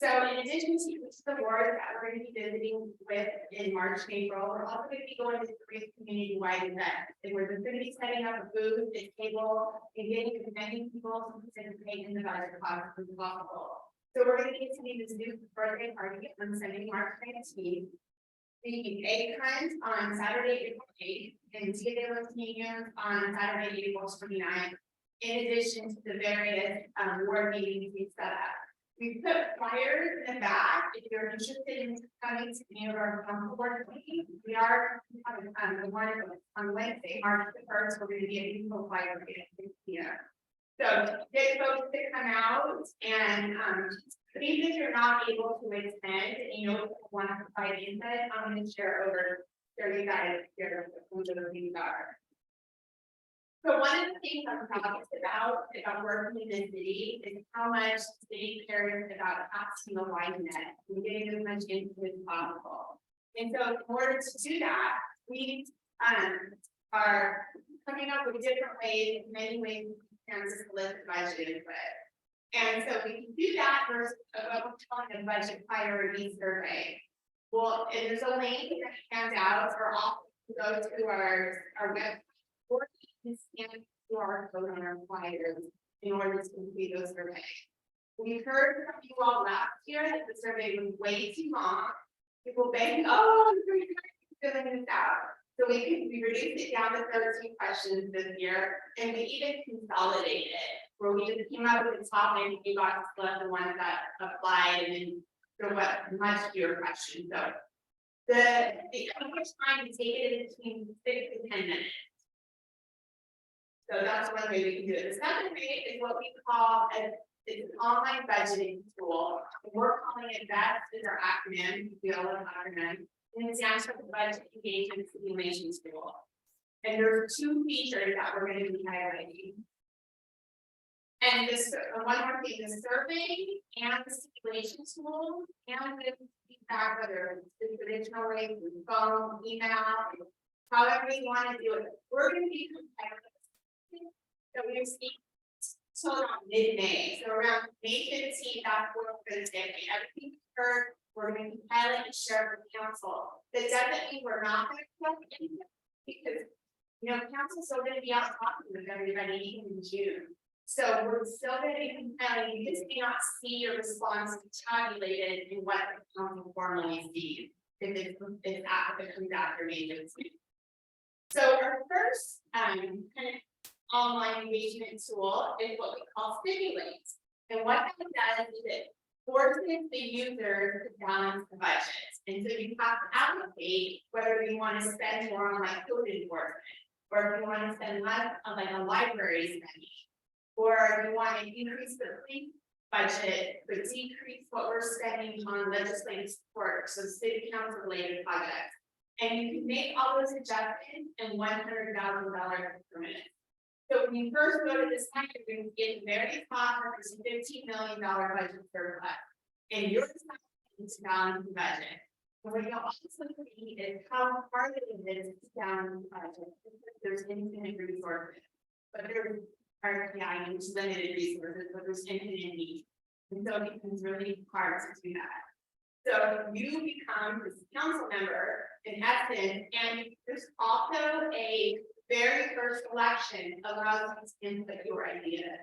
So in addition to the boards that we're going to be visiting with in March, April, we're also going to be going to 3 community-wide events. And we're just going to be setting up a booth, a table, and getting as many people to participate in the budget process as possible. So we're going to continue this new birthday party on Sunday, March 19th. The egg hunt on Saturday, April 8th, and Dia de los Niños on Saturday, April 29th. In addition to the various ward meetings we set up. We put flyers in the back if you're interested in coming to any of our council board meetings. We are having the one on Wednesday, March 1st. We're going to be a beautiful flyer here. So get folks to come out and even if you're not able to attend and you know want to provide input, I'm going to share over you guys here what the things are. So one of the things I'm proud about working in the city is how much the city cares about casting a wide net and getting as much input as possible. And so in order to do that, we are coming up with different ways, many ways, to solicit budget input. And so we can do that versus what we're calling a budget priority survey. Well, and there's a link that hands out, or also go to our web, or you can scan the QR code on our flyers in order to complete those surveys. We heard from you all last year that the survey was way too long. People begging, oh, we're filling this out. So we reduced it down to 13 questions this year, and we even consolidated it, where we just came up with the top 90 boxes, left the ones that applied, and then there was much fewer questions. So the average time to take it is between 6 to 10 minutes. So that's one way we can do it. The second way is what we call it's an online budgeting tool. We're calling it BEST is our acronym, we all love acronym, and it stands for the Budget Engagement Simulation Tool. And there are 2 features that we're going to be highlighting. And this, one more thing, the survey and the simulation tool, and the feedback, whether it's traditional way, through phone, email, however you want to do it, we're going to be competitive. So we received till around mid-May, so around May 15th, that's where we're going to say, okay, everything heard, we're going to pilot and share with council. That doesn't mean we're not going to collect anything, because council's still going to be out talking with everybody even in June. So we're still going to be compiling. You just may not see your response tabulated in what the council formally sees if it comes after May 15th. So our first kind of online engagement tool is what we call Stimulate. And what that does is it forces the user to balance the budget. And so you have to allocate whether you want to spend more on like code enforcement, or if you want to spend less on like a library spending, or you want to increase the police budget, but decrease what we're spending on legislative support, so city council related projects. And you can make all those adjustments in $100,000 per minute. So when you first go to this time, you're going to get very top, there's a $15 million budget surplus, and you're deciding to balance the budget. And what you'll also see is how hard it is to balance the budget. There's infinite resources, but there's RPI, which is limited resources, but there's infinite need. And so it becomes really hard to do that. So you become this council member in essence, and there's also a very first election allows you to input your ideas.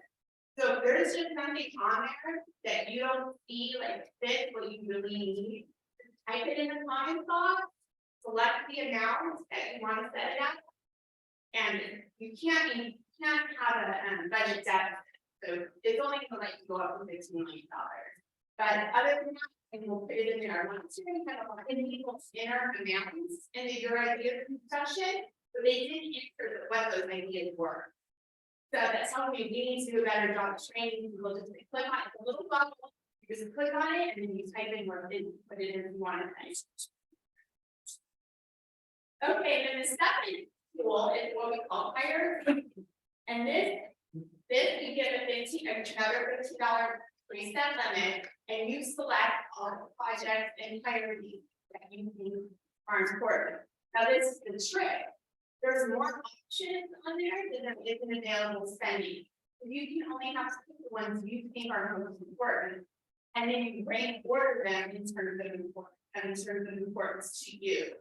So if there's just something on there that you don't see like fit what you really need, type it in the comment box, select the amount that you want to set it at, and you can't have a budget deficit. So it's only going to let you go up to $15 million. But other than that, and we'll put it in there. Once you're going to kind of people's inner amounts into your idea discussion, but they didn't answer what those ideas were. So that's how we need to do a better job of training people. Just click on it, a little bubble, you just click on it, and then you type in what it is you want to say. Okay, then the second tool is what we call hire. And this you get another $15 preset limit, and you select all the projects and priorities that you think are important. Now this is the trick. There's more options on there than there is in available spending. You can only have to pick the ones you think are most important, and then you rank order them in terms of importance to you.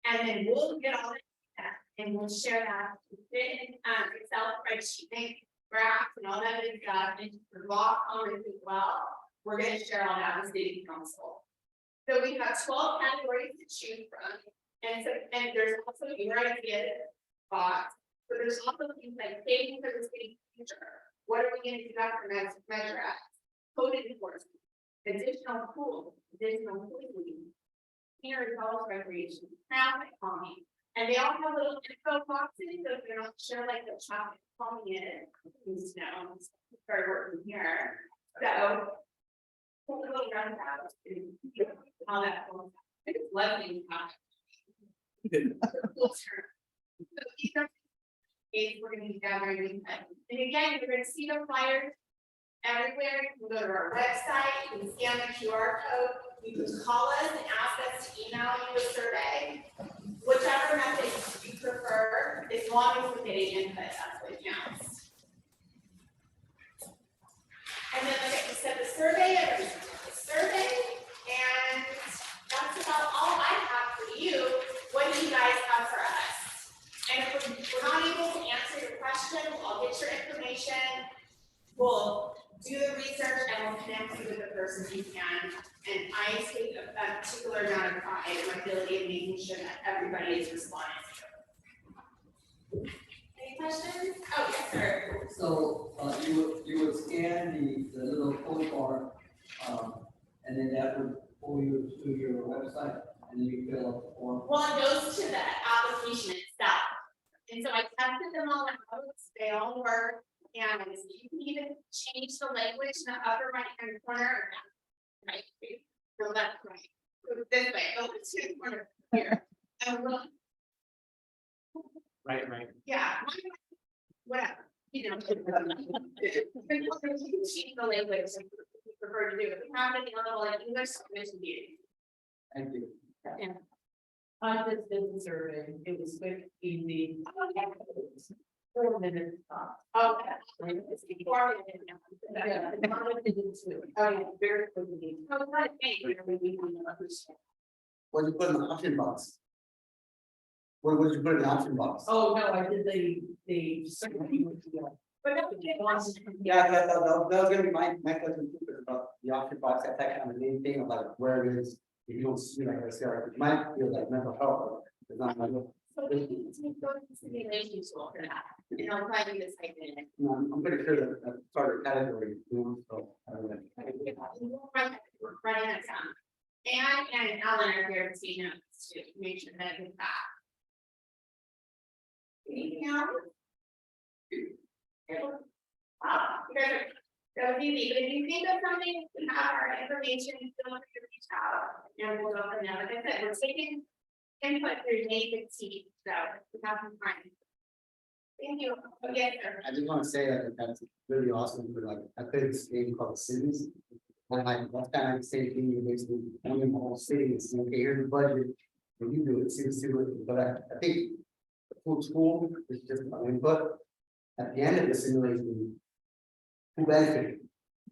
And then we'll get all that and we'll share that in Excel spreadsheet, graphs, and all that good stuff, and for raw comments as well. We're going to share all that with City Council. So we have 12 categories to choose from. And there's also your idea box, but there's also things like saving for the city future. What are we going to do after Measure X? Code enforcement, additional pool, additional cleaning, here is all recreation, traffic calming, and they all have little info boxes. So if you're not sure, like the traffic calming is, please know, start working here. So we'll go around that and all that. It's lovely. So these are we're going to be gathering, and again, you're going to see the flyers everywhere. You can go to our website, you can scan the QR code, you can call us and ask us to email you a survey, whichever method you prefer, as long as we're getting input, that's what counts. And then, like I said, the survey, and that's about all I have for you. What do you guys have for us? And if we're not able to answer your question, I'll get your information. We'll do the research and we'll connect you with the person you can. And I take a particular amount of pride in my ability of making sure that everybody is responding to. Any questions? Oh, yes, sir. So, you would scan the little code bar, and then that would pull you to your website, and then you fill out the form. Well, it goes to the application itself. And so I tested them all out, they all work, and you can even change the language in the upper right hand corner. Right, so that's right. So this way, go to the corner here. And look, Right. yeah. Whatever, you know. You can change the language if you prefer to do it. We have it available in English, Spanish, and beauty. Thank you. Yeah. I just did the survey, it was quick, easy. 4 minutes. Okay. It's before we did it. Yeah, it's not what they did too. Oh, yeah. Very quickly. So what, hey, What did you put in the option box? What would you put in the option box? Oh, no, I did the. but that's Yeah, that was gonna be my question too, is about the option box, that's kind of the main thing of like where it is. If you don't see like I said, it might feel like mental health, but it's not like, so we need to go to simulation tool for that. And I'll try to just type it in. you know, I'm pretty sure that that's part of the category, you know, so. I don't know. We're running that down. And Alan are here to see notes to make sure that it's back. Anything else? You guys are, that was easy, but if you think of something, we have our information, feel free to reach out, and we'll go from there. Like I said, we're taking input through May 15th, so we have some time. Thank you. Yes, sir. I just wanna say that that's really awesome for like, I played this game called Cities. And like, that's kind of the same thing, you basically, owning the whole city, it's okay, here's the budget. And you do it, see, but I think the full school is just an input. At the end of the simulation, who benefited?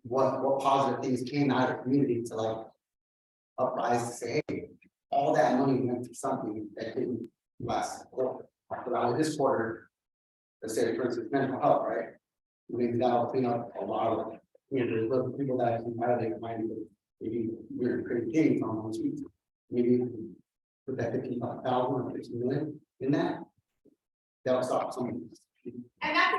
What positive things came out of the community to like uprise to say, hey, all that money went to something that didn't last quarter. But out of this quarter, let's say for instance, mental health, right? Maybe that'll clean up a lot of, you know, there's little people that have been out of their mind, maybe we're creating things on those streets. Maybe you can put that 55,000 or 50 million in that. That'll stop some. And that's a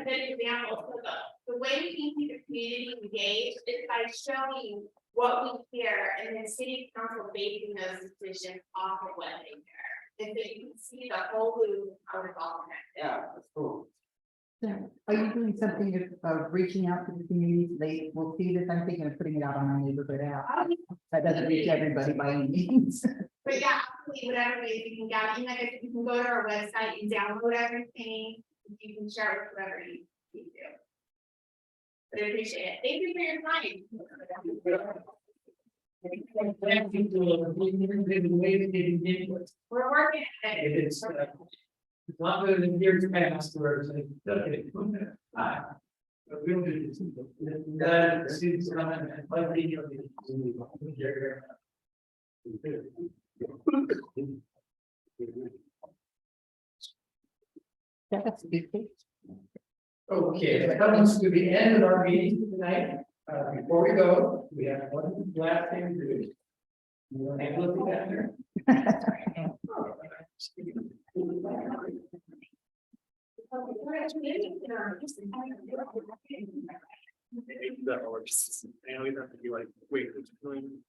good example. So the way we can keep the community engaged is by showing what we hear and then city council basing those decisions off of what they hear. And so you can see the whole loop of it all connected. Yeah, that's cool. Are you doing something of reaching out to the community? They will see this, I'm thinking of putting it out on our neighborhood app. That doesn't reach everybody by any means. But yeah, absolutely, whatever ways you can get, you know, if you can go to our website and download everything, you can share it with whoever you do. But I appreciate it. Thank you for your time. We're working at it. It's longer than years past where it's like, okay, but we'll do this. The students come in and like the. That's a big thing. Okay, that comes to the end of our meeting tonight. Before we go, we have one last thing to do. You want to have a look at that there? That works. I know you have to be like, wait, it's going.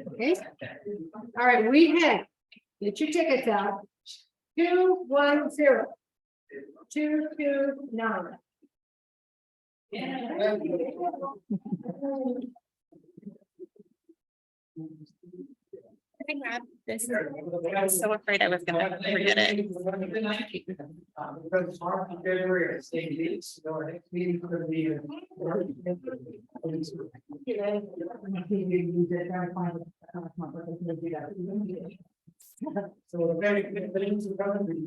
Okay. All right, we have, get your tickets out. 210. 229. I grab this. I was so afraid I was gonna forget it. Because March and February are the same dates, so our next meeting could be. So the very things are coming.